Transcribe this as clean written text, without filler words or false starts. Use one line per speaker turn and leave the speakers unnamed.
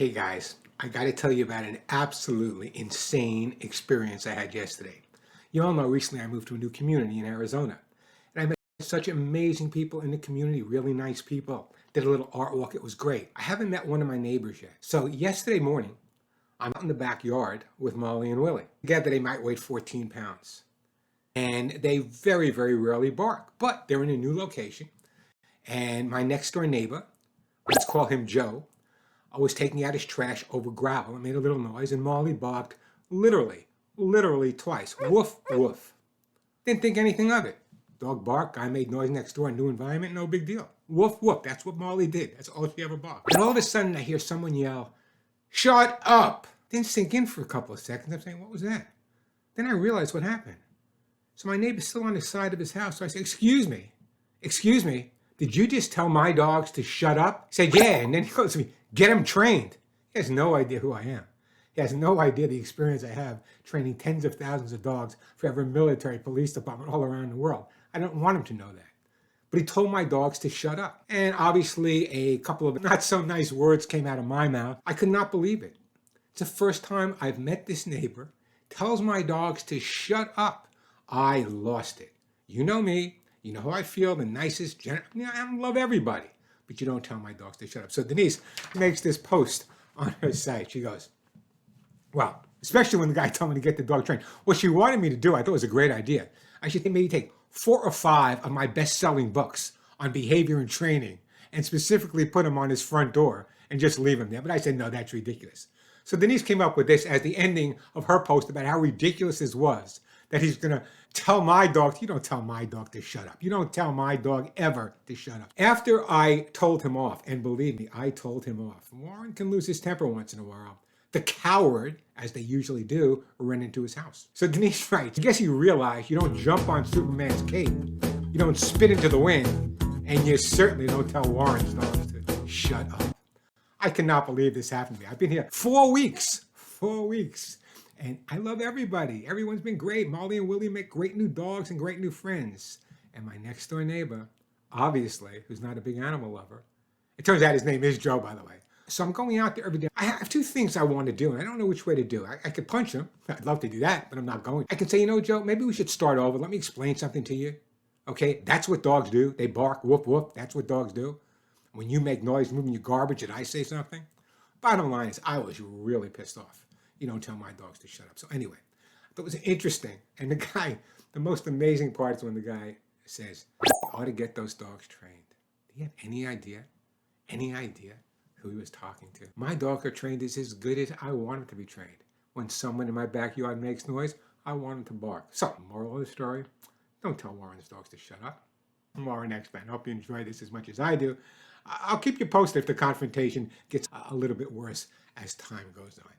Hey guys, I got to tell you about an absolutely insane experience I had yesterday. You all know recently I moved to a new community in Arizona, and I met such amazing people in the community, really nice people. Did a little art walk, it was great. I haven't met one of my neighbors yet. So yesterday morning, I'm out in the backyard with Molly and Willie. Together they might weigh 14 pounds. And they very, very rarely bark, but they're in a new location. And my next door neighbor, let's call him Joe, was taking out his trash over gravel and made a little noise, and Molly barked literally twice. Woof, woof. Didn't think anything of it. Dog barked, guy made noise next door, new environment, no big deal. Woof, woof. That's what Molly did. That's all she ever barked. And all of a sudden, I hear someone yell, "Shut up!" Didn't sink in for a couple of seconds. I'm saying, what was that? Then I realized what happened. So my neighbor's still on the side of his house. So I said, excuse me, did you just tell my dogs to shut up? He said, yeah. And then he goes to me, get them trained. He has no idea who I am. He has no idea the experience I have training tens of thousands of dogs for every military police department all around the world. I don't want him to know that. But he told my dogs to shut up. And obviously a couple of not so nice words came out of my mouth. I could not believe it. It's the first time I've met this neighbor, tells my dogs to shut up. I lost it. You know me. You know how I feel, the nicest, I love everybody. But you don't tell my dogs to shut up. So Denise makes this post on her site. She goes, well, especially when the guy told me to get the dog trained. What she wanted me to do, I thought was a great idea. I should maybe take 4 or 5 of my best-selling books on behavior and training and specifically put them on his front door and just leave them there. But I said, no, that's ridiculous. So Denise came up with this as the ending of her post about how ridiculous this was, that he's going to tell my dog. You don't tell my dog to shut up. You don't tell my dog ever to shut up. After I told him off, and believe me, I told him off. Warren can lose his temper once in a while. The coward, as they usually do, ran into his house. So Denise writes, I guess you realize you don't jump on Superman's cape, you don't spit into the wind, and you certainly don't tell Warren's dogs to shut up. I cannot believe this happened to me. I've been here 4 weeks. 4 weeks. And I love everybody. Everyone's been great. Molly and Willie make great new dogs and great new friends. And my next door neighbor, obviously, who's not a big animal lover. It turns out his name is Joe, by the way. So I'm going out there every day. I have 2 things I want to do, and I don't know which way to do. I could punch him. I'd love to do that, but I'm not going. I can say, you know, Joe, maybe we should start over. Let me explain something to you. Okay, that's what dogs do. They bark, whoop, whoop. That's what dogs do. When you make noise moving your garbage, did I say something? Bottom line is, I was really pissed off. You don't tell my dogs to shut up. So anyway, I thought it was interesting. And the guy, the most amazing part is when the guy says, you ought to get those dogs trained. Do you have any idea who he was talking to? My dogs are trained as good as I want them to be trained. When someone in my backyard makes noise, I want them to bark. So, moral of the story, don't tell Warren's dogs to shut up. I'm Warren X-Man. I hope you enjoy this as much as I do. I'll keep you posted if the confrontation gets a little bit worse as time goes on.